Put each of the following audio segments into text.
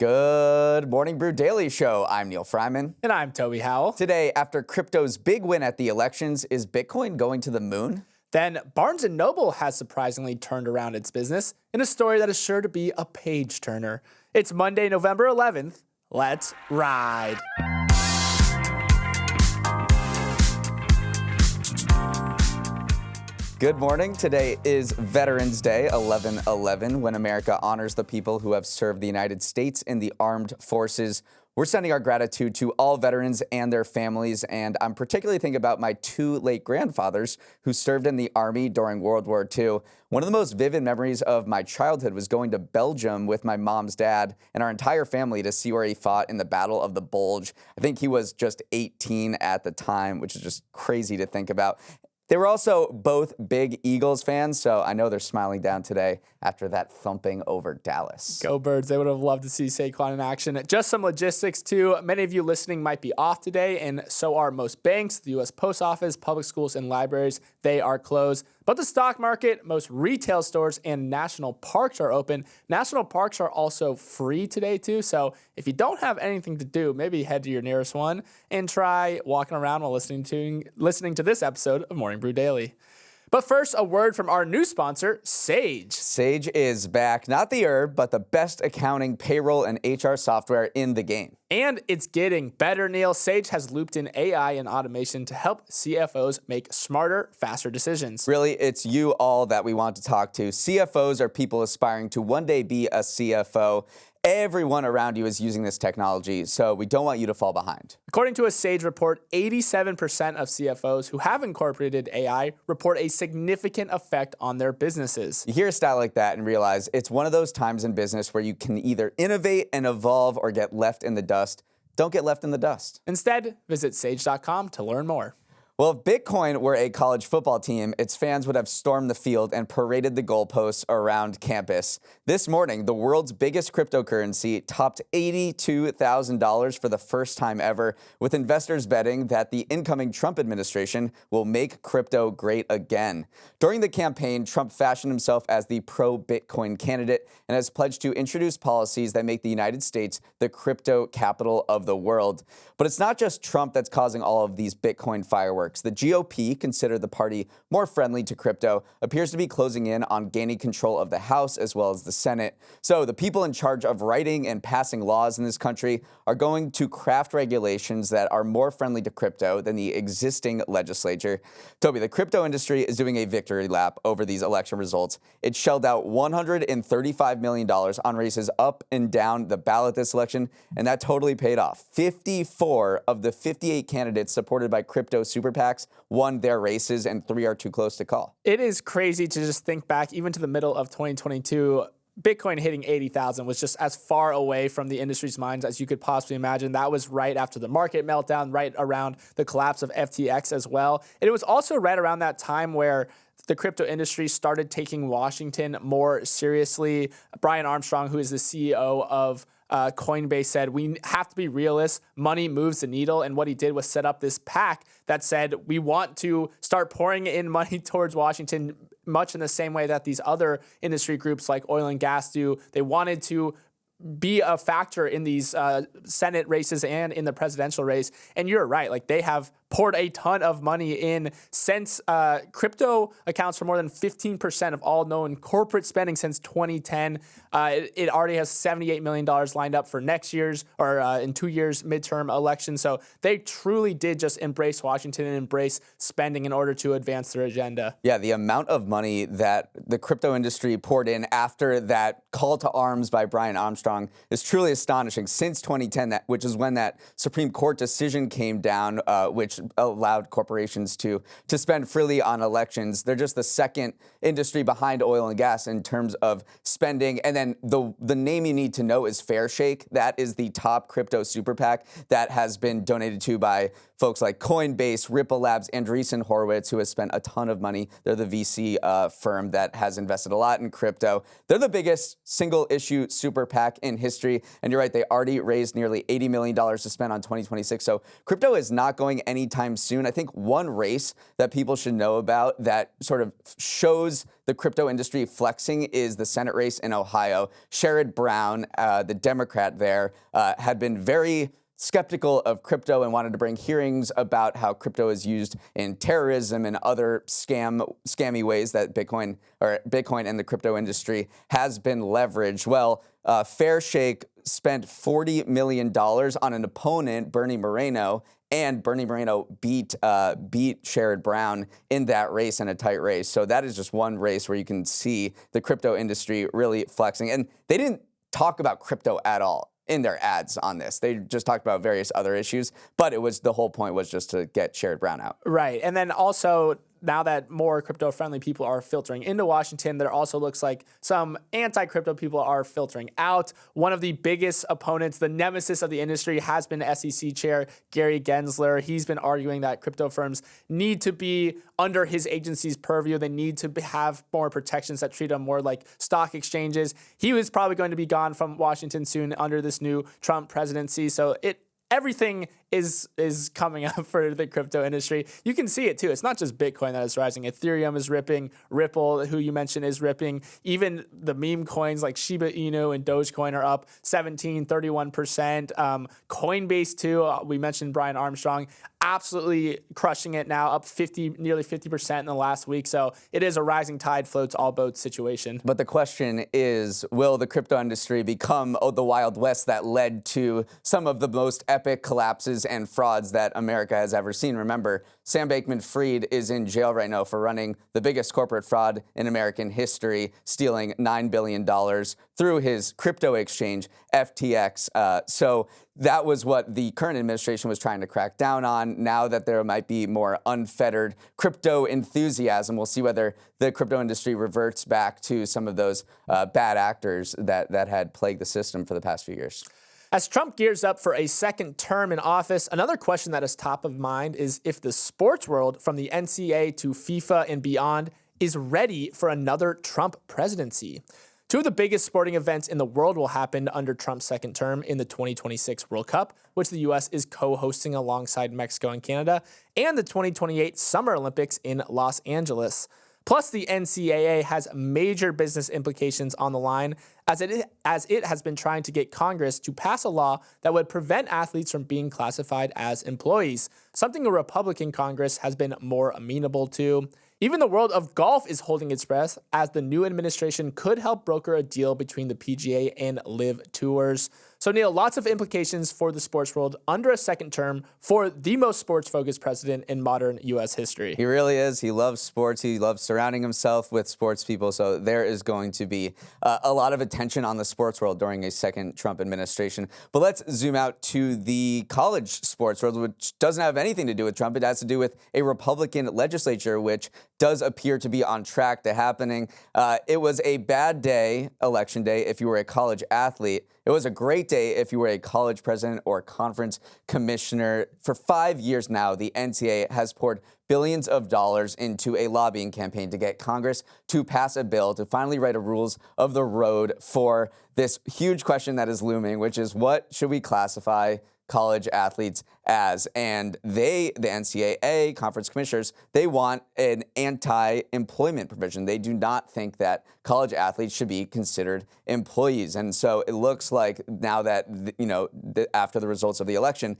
Good morning, Brew Daily show. I'm Neal Freyman. And I'm Toby Howell. Today, after crypto's big win at the elections, is Bitcoin going to the moon? Then Barnes & Noble has surprisingly turned around its business in a story that is sure to be a page-turner. It's Monday, November 11th. Let's ride. Good morning. Today is Veterans Day, 11/11, when America honors the people who have served the United States in the armed forces. We're sending our gratitude to all veterans and their families, and I'm particularly thinking about my two late grandfathers who served in the Army during World War II. One of the most vivid memories of my childhood was going to Belgium with my mom's dad and our entire family to see where he fought in the Battle of the Bulge. I think he was just 18 at the time, which is just crazy to think about. They were also both big Eagles fans, so I know they're smiling down today after that thumping over Dallas. Go Birds. They would have loved to see Saquon in action. Just some logistics, too. Many of you listening might be off today, and so are most banks, the U.S. Post Office, public schools, and libraries. They are closed. But the stock market, most retail stores, and national parks are open. National parks are also free today, too. So if you don't have anything to do, maybe head to your nearest one and try walking around while listening to this episode of Morning Brew Daily. But first, a word from our new sponsor, Sage. Sage is back. Not the herb, but the best accounting, payroll, and HR software in the game. And it's getting better, Neal. Sage has looped in AI and automation to help CFOs make smarter, faster decisions. Really, it's you all that we want to talk to. CFOs are people aspiring to one day be a CFO. Everyone around you is using this technology, so we don't want you to fall behind. According to a Sage report, 87% of CFOs who have incorporated AI report a significant effect on their businesses. You hear a stat like that and realize it's one of those times in business where you can either innovate and evolve or get left in the dust. Don't get left in the dust. Instead, visit sage.com to learn more. Well, if Bitcoin were a college football team, its fans would have stormed the field and paraded the goalposts around campus. This morning, the world's biggest cryptocurrency topped $82,000 for the first time ever, with investors betting that the incoming Trump administration will make crypto great again. During the campaign, Trump fashioned himself as the pro-Bitcoin candidate and has pledged to introduce policies that make the United States the crypto capital of the world. But it's not just Trump that's causing all of these Bitcoin fireworks. The GOP, considered the party more friendly to crypto, appears to be closing in on gaining control of the House as well as the Senate. So the people in charge of writing and passing laws in this country are going to craft regulations that are more friendly to crypto than the existing legislature. Toby, the crypto industry is doing a victory lap over these election results. It shelled out $135 million on races up and down the ballot this election, and that totally paid off. 54 of the 58 candidates supported by crypto super PACs won their races, and 3 are too close to call. It is crazy to just think back even to the middle of 2022. Bitcoin hitting 80,000 was just as far away from the industry's minds as you could possibly imagine. That was right after the market meltdown, right around the collapse of FTX as well. And it was also right around that time where the crypto industry started taking Washington more seriously. Brian Armstrong, who is the CEO of Coinbase, said, we have to be realists. Money moves the needle. And what he did was set up this PAC that said, we want to start pouring in money towards Washington, much in the same way that these other industry groups like oil and gas do. They wanted to be a factor in these Senate races and in the presidential race. And you're right, like they have poured a ton of money in since crypto accounts for more than 15% of all known corporate spending since 2010. It already has $78 million lined up for next year's or in 2 years midterm election. So they truly did just embrace Washington and embrace spending in order to advance their agenda. Yeah, the amount of money that the crypto industry poured in after that call to arms by Brian Armstrong is truly astonishing. Since 2010, which is when that Supreme Court decision came down, which allowed corporations to spend freely on elections. They're just the second industry behind oil and gas in terms of spending. And then the name you need to know is Fairshake. That is the top crypto super PAC that has been donated to by folks like Coinbase, Ripple Labs, Andreessen Horowitz, who has spent a ton of money. They're the VC firm that has invested a lot in crypto. They're the biggest single issue super PAC in history. And you're right, they already raised nearly $80 million to spend on 2026. So crypto is not going any anytime soon. I think one race that people should know about that sort of shows the crypto industry flexing is the Senate race in Ohio. Sherrod Brown, the Democrat there, had been very skeptical of crypto and wanted to bring hearings about how crypto is used in terrorism and other scammy ways that Bitcoin and the crypto industry has been leveraged. Well, Fairshake spent $40 million on an opponent, Bernie Moreno, and Bernie Moreno beat Sherrod Brown in that race, in a tight race. So that is just one race where you can see the crypto industry really flexing. And they didn't talk about crypto at all in their ads on this. They just talked about various other issues, but the whole point was just to get Sherrod Brown out. Right. And then also, now that more crypto-friendly people are filtering into Washington, there also looks like some anti-crypto people are filtering out. One of the biggest opponents, the nemesis of the industry, has been SEC Chair Gary Gensler. He's been arguing that crypto firms need to be under his agency's purview. They need to have more protections that treat them more like stock exchanges. He was probably going to be gone from Washington soon under this new Trump presidency. So everything is coming up for the crypto industry. You can see it too. It's not just Bitcoin that is rising. Ethereum is ripping. Ripple, who you mentioned, is ripping. Even the meme coins like Shiba Inu and Dogecoin are up 17, 31%. Coinbase too. We mentioned Brian Armstrong, absolutely crushing it now, up nearly 50% in the last week. So it is a rising tide floats all boats situation. But the question is, will the crypto industry become the Wild West that led to some of the most epic collapses and frauds that America has ever seen? Remember, Sam Bankman-Fried is in jail right now for running the biggest corporate fraud in American history, stealing $9 billion through his crypto exchange, FTX. So that was what the current administration was trying to crack down on. Now that there might be more unfettered crypto enthusiasm, we'll see whether the crypto industry reverts back to some of those bad actors that had plagued the system for the past few years. As Trump gears up for a second term in office, another question that is top of mind is if the sports world, from the NCAA to FIFA and beyond, is ready for another Trump presidency. Two of the biggest sporting events in the world will happen under Trump's second term in the 2026 World Cup, which the U.S. is co-hosting alongside Mexico and Canada, and the 2028 Summer Olympics in Los Angeles. Plus, the NCAA has major business implications on the line, as it has been trying to get Congress to pass a law that would prevent athletes from being classified as employees, something a Republican Congress has been more amenable to. Even the world of golf is holding its breath, as the new administration could help broker a deal between the PGA and LIV tours. So, Neal, lots of implications for the sports world under a second term for the most sports-focused president in modern U.S. history. He really is. He loves sports. He loves surrounding himself with sports people. So there is going to be a lot of attention on the sports world during a second Trump administration. But let's zoom out to the college sports world, which doesn't have anything to do with Trump. It has to do with a Republican legislature, which does appear to be on track to happening. It was a bad day, election day, if you were a college athlete. It was a great day if you were a college president or conference commissioner. For 5 years now, the NCAA has poured billions of dollars into a lobbying campaign to get Congress to pass a bill to finally write a rules of the road for this huge question that is looming, which is what should we classify college athletes as? And the NCAA, conference commissioners, they want an anti-employment provision. They do not think that college athletes should be considered employees. And so it looks like now that, after the results of the election,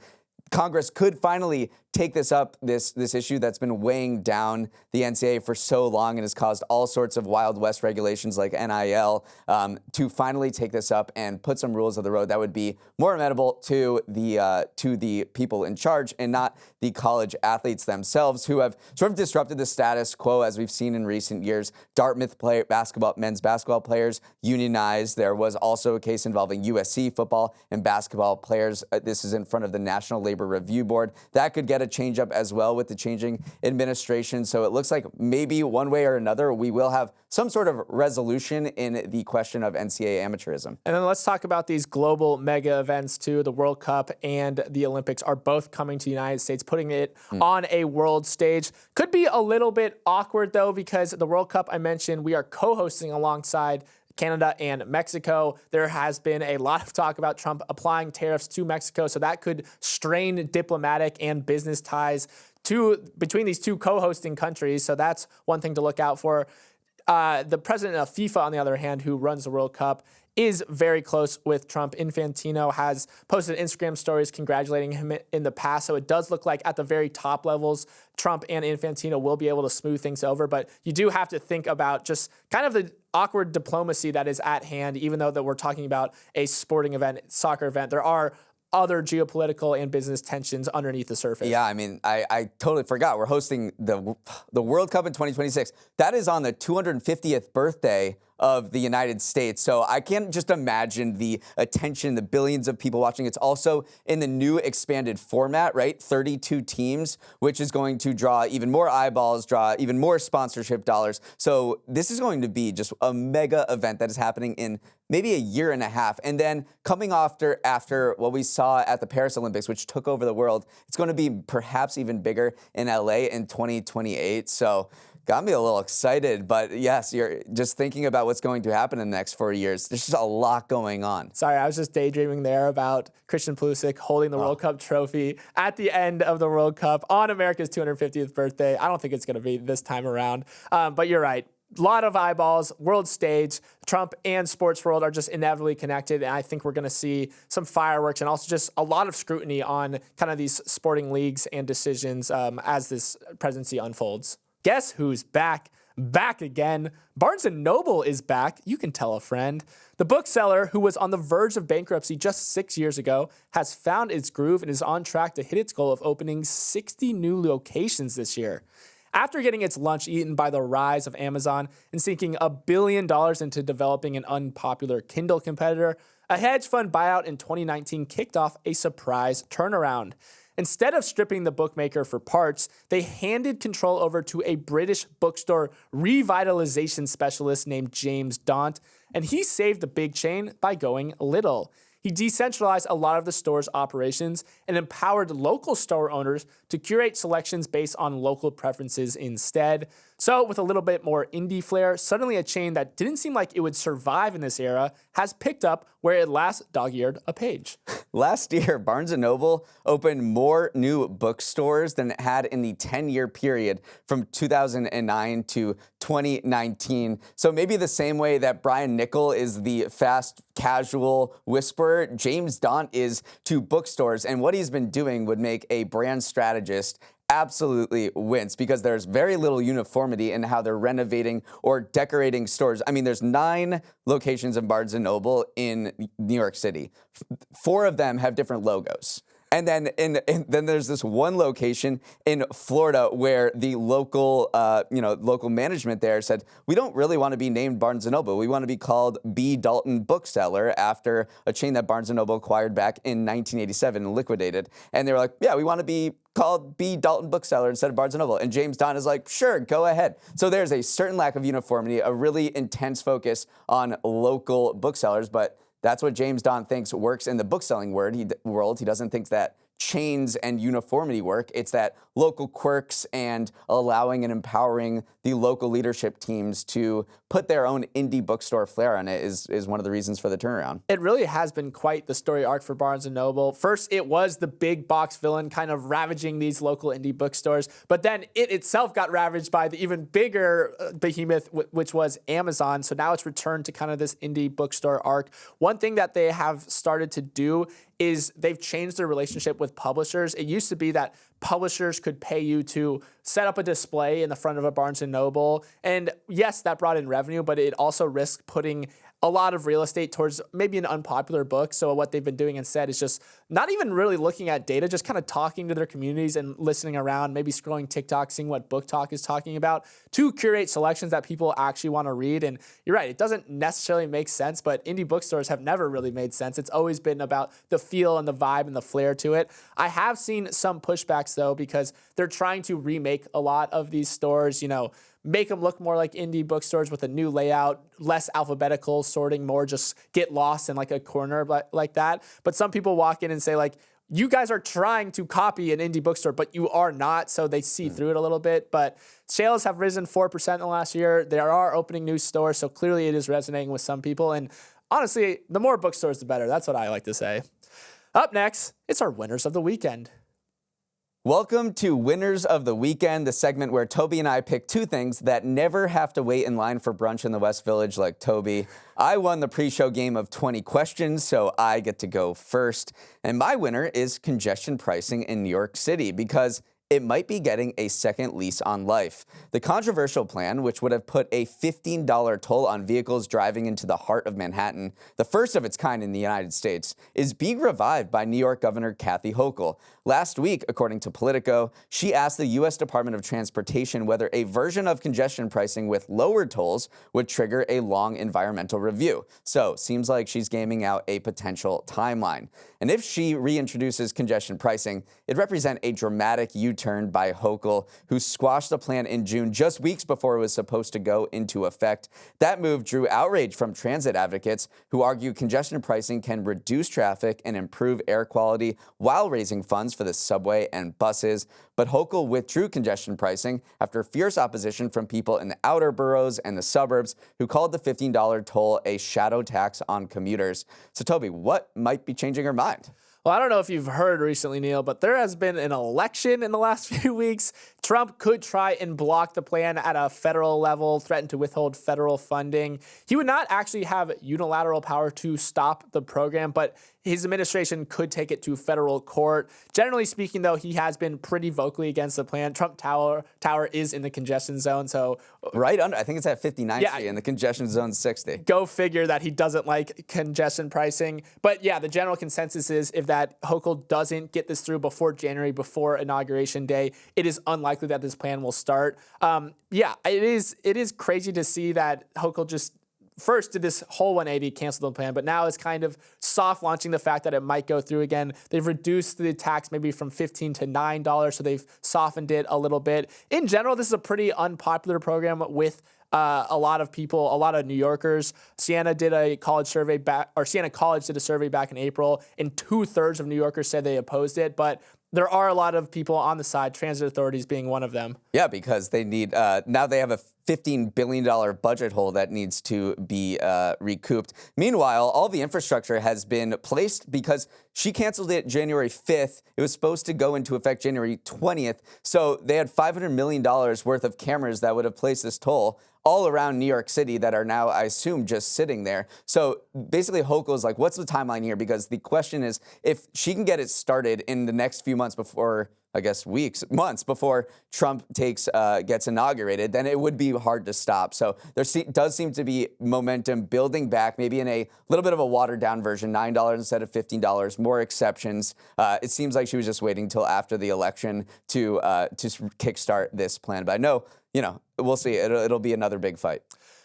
Congress could finally take this up, this issue that's been weighing down the NCAA for so long and has caused all sorts of Wild West regulations like NIL, to finally take this up and put some rules of the road that would be more amenable to the people in charge and not the college athletes themselves, who have sort of disrupted the status quo as we've seen in recent years. Dartmouth men's basketball players unionized. There was also a case involving USC football and basketball players. This is in front of the National Labor Review Board. That could get a change up as well with the changing administration. So it looks like maybe one way or another we will have some sort of resolution in the question of NCAA amateurism. And then let's talk about these global mega events too. The World Cup and the Olympics are both coming to the United States, putting it on a world stage. Could be a little bit awkward though, because the World Cup I mentioned, we are co-hosting alongside Canada and Mexico. There has been a lot of talk about Trump applying tariffs to Mexico, so that could strain diplomatic and business ties between these two co-hosting countries. So that's one thing to look out for. The president of FIFA, on the other hand, who runs the World Cup, is very close with Trump. Infantino has posted Instagram stories congratulating him in the past. So it does look like at the very top levels, Trump and Infantino will be able to smooth things over. But you do have to think about just kind of the awkward diplomacy that is at hand, even though that we're talking about a sporting event, soccer event. There are other geopolitical and business tensions underneath the surface. Yeah, I mean, I totally forgot. We're hosting the World Cup in 2026. That is on the 250th birthday of the United States. So I can't just imagine the attention, the billions of people watching. It's also in the new expanded format, right? 32 teams, which is going to draw even more eyeballs, draw even more sponsorship dollars. So this is going to be just a mega event that is happening in maybe a year and a half. And then coming after what we saw at the Paris Olympics, which took over the world, it's going to be perhaps even bigger in LA in 2028. So got me a little excited, but yes, you're just thinking about what's going to happen in the next 4 years. There's just a lot going on. Sorry, I was just daydreaming there about Christian Pulisic holding the World Cup trophy at the end of the World Cup on America's 250th birthday. I don't think it's going to be this time around, but you're right. A lot of eyeballs, world stage. Trump and sports world are just inevitably connected, and I think we're going to see some fireworks and also just a lot of scrutiny on kind of these sporting leagues and decisions as this presidency unfolds. Guess who's back? Back again. Barnes & Noble is back. You can tell a friend. The bookseller, who was on the verge of bankruptcy just 6 years ago, has found its groove and is on track to hit its goal of opening 60 new locations this year. After getting its lunch eaten by the rise of Amazon and sinking $1 billion into developing an unpopular Kindle competitor, a hedge fund buyout in 2019 kicked off a surprise turnaround. Instead of stripping the bookmaker for parts, they handed control over to a British bookstore revitalization specialist named James Daunt, and he saved the big chain by going little. He decentralized a lot of the store's operations and empowered local store owners to curate selections based on local preferences instead. So with a little bit more indie flair, suddenly a chain that didn't seem like it would survive in this era has picked up where it last dog-eared a page. Last year, Barnes & Noble opened more new bookstores than it had in the 10-year period from 2009 to 2019. So maybe the same way that Brian Nichol is the fast casual whisperer, James Daunt is to bookstores. And what he's been doing would make a brand strategist absolutely wince because there's very little uniformity in how they're renovating or decorating stores. I mean, there's 9 locations of Barnes & Noble in New York City. 4 of them have different logos. And then then there's this one location in Florida where the local management there said, we don't really want to be named Barnes & Noble. We want to be called B. Dalton Bookseller after a chain that Barnes & Noble acquired back in 1987 and liquidated. And they were like, yeah, we want to be called B. Dalton Bookseller instead of Barnes & Noble. And James Daunt is like, sure, go ahead. So there's a certain lack of uniformity, a really intense focus on local booksellers, but that's what James Daunt thinks works in the bookselling world. He doesn't think that chains and uniformity work. It's that local quirks and allowing and empowering the local leadership teams to put their own indie bookstore flair on it is one of the reasons for the turnaround. It really has been quite the story arc for Barnes & Noble. First, it was the big box villain kind of ravaging these local indie bookstores, but then it itself got ravaged by the even bigger behemoth, which was Amazon. So now it's returned to kind of this indie bookstore arc. One thing that they have started to do is they've changed their relationship with publishers. It used to be that publishers could pay you to set up a display in the front of a Barnes & Noble. And yes, that brought in revenue, but it also risked putting a lot of real estate towards maybe an unpopular book. So what they've been doing instead is just not even really looking at data, just kind of talking to their communities and listening around, maybe scrolling TikTok, seeing what Book Talk is talking about to curate selections that people actually want to read. And you're right, it doesn't necessarily make sense, but indie bookstores have never really made sense. It's always been about the feel and the vibe and the flair to it. I have seen some pushbacks though, because they're trying to remake a lot of these stores, make them look more like indie bookstores with a new layout, less alphabetical sorting, more just get lost in like a corner like that. But some people walk in and say like, you guys are trying to copy an indie bookstore, but you are not, so they see through it a little bit. But sales have risen 4% in the last year. There are opening new stores, so clearly it is resonating with some people. And honestly, the more bookstores, the better. That's what I like to say. Up next, it's our winners of the weekend. Welcome to Winners of the Weekend, the segment where Toby and I pick two things that never have to wait in line for brunch in the West Village like Toby. I won the pre-show game of 20 questions, so I get to go first. And my winner is congestion pricing in New York City because it might be getting a second lease on life. The controversial plan, which would have put a $15 toll on vehicles driving into the heart of Manhattan, the first of its kind in the United States, is being revived by New York Governor Kathy Hochul. Last week, according to Politico, she asked the U.S. Department of Transportation whether a version of congestion pricing with lower tolls would trigger a long environmental review. So, seems like she's gaming out a potential timeline. And if she reintroduces congestion pricing, it'd represent a dramatic U-turn by Hochul, who squashed the plan in June, just weeks before it was supposed to go into effect. That move drew outrage from transit advocates who argue congestion pricing can reduce traffic and improve air quality while raising funds for the subway and buses. But Hochul withdrew congestion pricing after fierce opposition from people in the outer boroughs and the suburbs who called the $15 toll a shadow tax on commuters. So, Toby, what might be changing her mind? Well, I don't know if you've heard recently, Neal, but there has been an election in the last few weeks. Trump could try and block the plan at a federal level, threaten to withhold federal funding. He would not actually have unilateral power to stop the program, but his administration could take it to federal court. Generally speaking, though, he has been pretty vocally against the plan. Trump Tower is in the congestion zone, so right under, I think it's at 59th Street, and the congestion zone 60. Go figure that he doesn't like congestion pricing. But yeah, the general consensus is if that Hochul doesn't get this through before January, before Inauguration Day, it is unlikely that this plan will start. It is crazy to see that Hochul just first did this whole 180, canceled the plan, but now is kind of soft launching the fact that it might go through again. They've reduced the tax maybe from $15 to $9, so they've softened it a little bit. In general, this is a pretty unpopular program with a lot of people, a lot of New Yorkers. Siena College did a survey back in April, and 2/3 of New Yorkers said they opposed it, but there are a lot of people on the side, transit authorities being one of them. Yeah, because they need, now they have a $15 billion budget hole that needs to be recouped. Meanwhile, all the infrastructure has been placed because she canceled it January 5th. It was supposed to go into effect January 20th. So they had $500 million worth of cameras that would have placed this toll all around New York City that are now, I assume, just sitting there. So basically, Hochul's like, what's the timeline here? Because the question is, if she can get it started in the next few months before, I guess months before Trump gets inaugurated, then it would be hard to stop. So there does seem to be momentum building back, maybe in a little bit of a watered down version, $9 instead of $15, more exceptions. It seems like she was just waiting until after the election to kickstart this plan. But I know, we'll see. It'll be another big fight.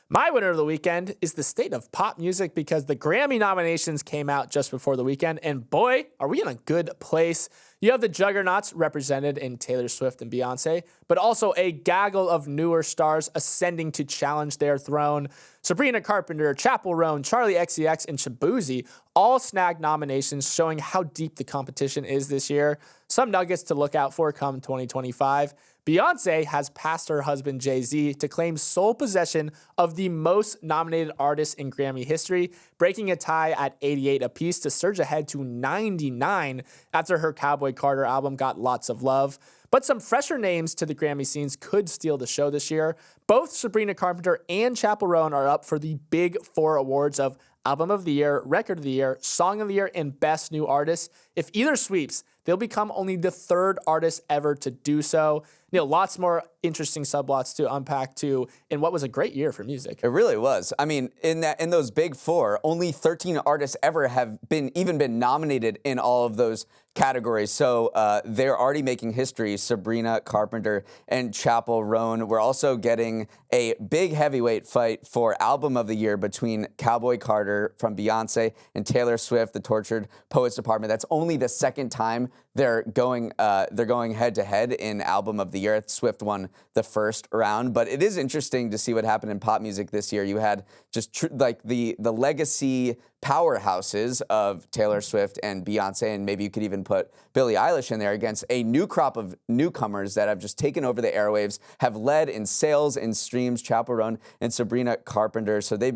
My winner of the weekend is the state of pop music because the Grammy nominations came out just before the weekend, and boy, are we in a good place. You have the juggernauts represented in Taylor Swift and Beyonce, but also a gaggle of newer stars ascending to challenge their throne. Sabrina Carpenter, Chappell Roan, Charli XCX, and Shaboozey all snagged nominations, showing how deep the competition is this year. Some nuggets to look out for come 2025. Beyonce has passed her husband Jay-Z to claim sole possession of the most nominated artists in Grammy history, breaking a tie at 88 apiece to surge ahead to 99 after her Cowboy Carter album got lots of love. But some fresher names to the Grammy scenes could steal the show this year. Both Sabrina Carpenter and Chappell Roan are up for the Big Four awards of Album of the Year, Record of the Year, Song of the Year, and Best New Artist. If either sweeps, they'll become only the third artist ever to do so. Lots more interesting subplots to unpack too in what was a great year for music. It really was. I mean, in those big four, only 13 artists ever have been nominated in all of those categories. So they're already making history. Sabrina Carpenter and Chappell Roan. We're also getting a big heavyweight fight for Album of the Year between Cowboy Carter from Beyonce and Taylor Swift, the Tortured Poets Department. That's only the second time they're going head to head in Album of the Year. Swift won the first round, but it is interesting to see what happened in pop music this year. You had just the legacy powerhouses of Taylor Swift and Beyonce, and maybe you could even put Billie Eilish in there, against a new crop of newcomers that have just taken over the airwaves, have led in sales and streams, Chappell Roan and Sabrina Carpenter. So they've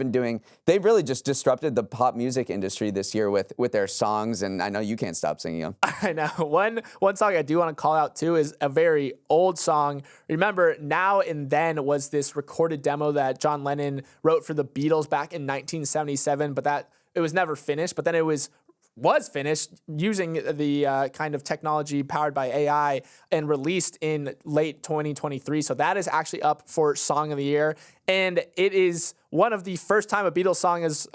really just disrupted the pop music industry this year with their songs, and I know you can't stop singing them. I know. One song I do want to call out too is a very old song. Remember, Now and Then was this recorded demo that John Lennon wrote for the Beatles back in 1977, but that it was never finished. But then it was finished using the kind of technology powered by AI and released in late 2023. So that is actually up for Song of the Year. And it is one of the first time a Beatles song is,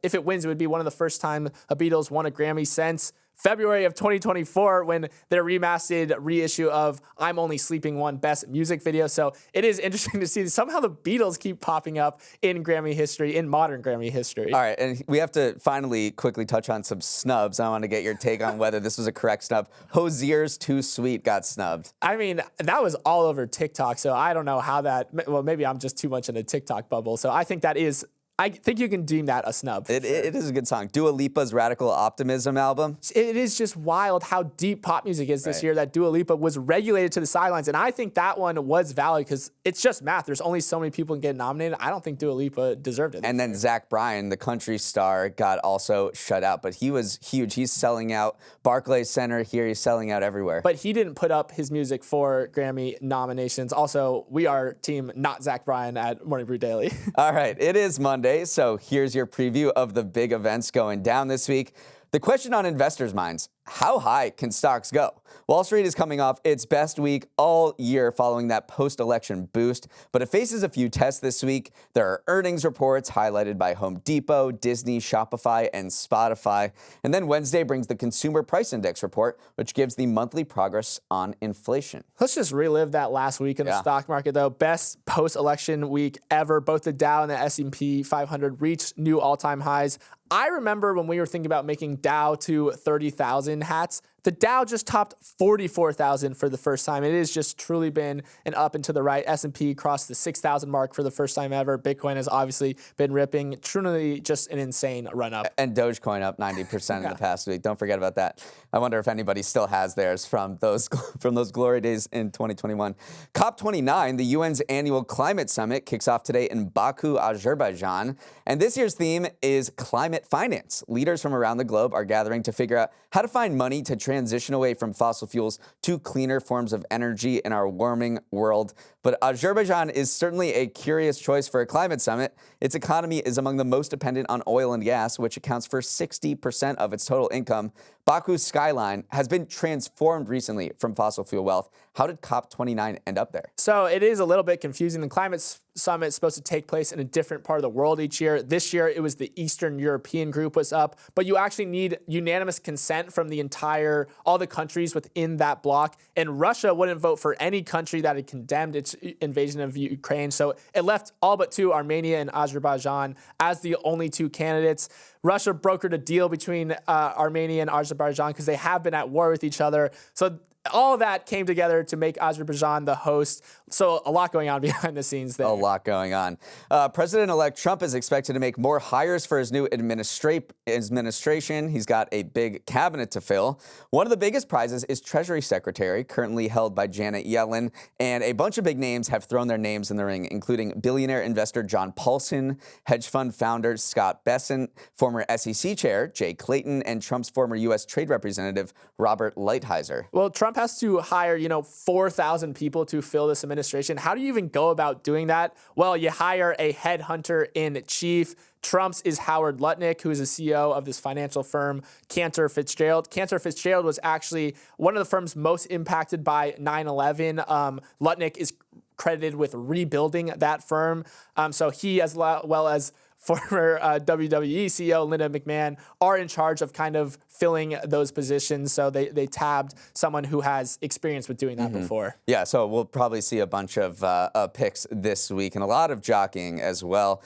if it wins, it would be one of the first time a Beatles won a Grammy since February of 2024, when their remastered reissue of I'm Only Sleeping One Best Music Video. So it is interesting to see somehow the Beatles keep popping up in Grammy history, in modern Grammy history. All right, and we have to finally quickly touch on some snubs. I want to get your take on whether this was a correct snub. Hozier's Too Sweet got snubbed. I mean, that was all over TikTok, so I don't know how that, well, maybe I'm just too much in a TikTok bubble. So I think you can deem that a snub. It is a good song. Dua Lipa's Radical Optimism album. It is just wild how deep pop music is this year, that Dua Lipa was regulated to the sidelines. And I think that one was valid because it's just math. There's only so many people can get nominated. I don't think Dua Lipa deserved it. And then Zach Bryan, the country star, got also shut out. But he was huge. He's selling out Barclays Center here. He's selling out everywhere. But he didn't put up his music for Grammy nominations. Also, we are team not Zach Bryan at Morning Brew Daily. All right, it is Monday. So here's your preview of the big events going down this week. The question on investors' minds: how high can stocks go? Wall Street is coming off its best week all year following that post-election boost, but it faces a few tests this week. There are earnings reports highlighted by Home Depot, Disney, Shopify, and Spotify. And then Wednesday brings the Consumer Price Index report, which gives the monthly progress on inflation. Let's just relive that last week in the stock market, though. Best post-election week ever. Both the Dow and the S&P 500 reached new all-time highs. I remember when we were thinking about making Dow to 30,000 hats, the Dow just topped 44,000 for the first time. It has just truly been an up and to the right. S&P crossed the 6,000 mark for the first time ever. Bitcoin has obviously been ripping. Truly just an insane run up. And Dogecoin up 90% in the past week. Don't forget about that. I wonder if anybody still has theirs from those glory days in 2021. COP29, the UN's annual climate summit, kicks off today in Baku, Azerbaijan. And this year's theme is climate finance. Leaders from around the globe are gathering to figure out how to find money to transition away from fossil fuels to cleaner forms of energy in our warming world. But Azerbaijan is certainly a curious choice for a climate summit. Its economy is among the most dependent on oil and gas, which accounts for 60% of its total income. Baku's skyline has been transformed recently from fossil fuel wealth. How did COP29 end up there? So it is a little bit confusing. The climate summit is supposed to take place in a different part of the world each year. This year, it was the Eastern European group was up, but you actually need unanimous consent from all the countries within that bloc. And Russia wouldn't vote for any country that had condemned its invasion of Ukraine. So it left all but two, Armenia and Azerbaijan, as the only two candidates. Russia brokered a deal between Armenia and Azerbaijan because they have been at war with each other. So all of that came together to make Azerbaijan the host. So a lot going on behind the scenes there. A lot going on. President-elect Trump is expected to make more hires for his new administration. He's got a big cabinet to fill. One of the biggest prizes is Treasury Secretary, currently held by Janet Yellen. And a bunch of big names have thrown their names in the ring, including billionaire investor John Paulson, hedge fund founder Scott Bessent, former SEC chair Jay Clayton, and Trump's former U.S. Trade Representative Robert Lighthizer. Well, Trump has to hire, 4,000 people to fill this administration. How do you even go about doing that? Well, you hire a headhunter in chief. Trump's is Howard Lutnick, who is the CEO of this financial firm, Cantor Fitzgerald. Cantor Fitzgerald was actually one of the firms most impacted by 9/11. Lutnick is credited with rebuilding that firm. So he, as well as former WWE CEO Linda McMahon, are in charge of kind of filling those positions. So they tabbed someone who has experience with doing that before. Yeah, so we'll probably see a bunch of picks this week and a lot of jockeying as well.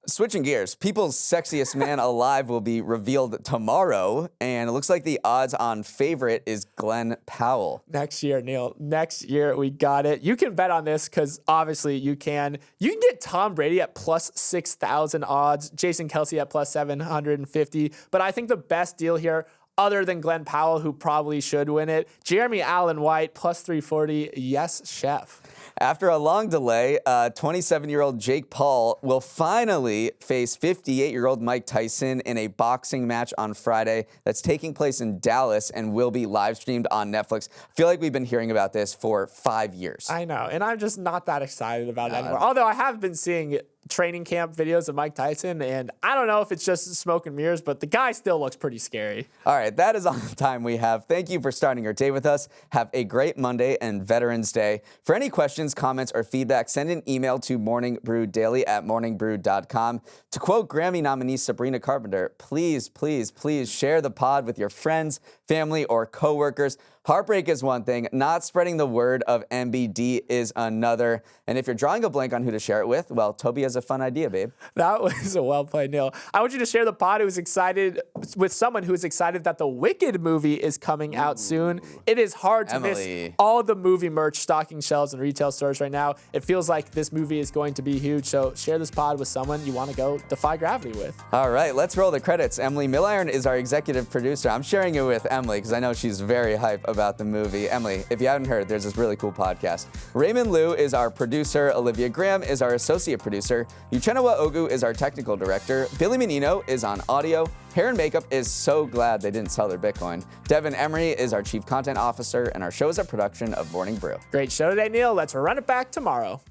Switching gears, people's sexiest man alive will be revealed tomorrow, and it looks like the odds on favorite is Glenn Powell. Next year, Neal. Next year, we got it. You can bet on this because obviously you can. You can get Tom Brady at plus 6,000 odds, Jason Kelce at plus 750. But I think the best deal here, other than Glenn Powell, who probably should win it, Jeremy Allen White plus 340. Yes, chef. After a long delay, 27-year-old Jake Paul will finally face 58-year-old Mike Tyson in a boxing match on Friday that's taking place in Dallas and will be live streamed on Netflix. I feel like we've been hearing about this for 5 years. I know, and I'm just not that excited about it anymore. Although I have been seeing training camp videos of Mike Tyson, and I don't know if it's just smoke and mirrors, but the guy still looks pretty scary. All right, that is all the time we have. Thank you for starting your day with us. Have a great Monday and Veterans Day. For any questions, comments, or feedback, send an email to morningbrew@morningbrew.com. To quote Grammy nominee Sabrina Carpenter, please, please, please share the pod with your friends, family, or coworkers. Heartbreak is one thing. Not spreading the word of MBD is another. And if you're drawing a blank on who to share it with, well, Toby has a fun idea, babe. That was a well played, Neal. I want you to share the pod who's excited with someone who is excited that the Wicked movie is coming out soon. It is hard to miss all the movie merch stocking shelves and retail stores right now. It feels like this movie is going to be huge. So share this pod with someone you want to go defy gravity with. All right, let's roll the credits. Emily Milliron is our executive producer. I'm sharing it with Emily because I know she's very hype about the movie. Emily, if you haven't heard, there's this really cool podcast. Raymond Liu is our producer. Olivia Graham is our associate producer. Uchenna Ogu is our technical director. Billy Menino is on audio. Hair and Makeup is so glad they didn't sell their Bitcoin. Devin Emery is our chief content officer, and our show is a production of Morning Brew. Great show today, Neal. Let's run it back tomorrow.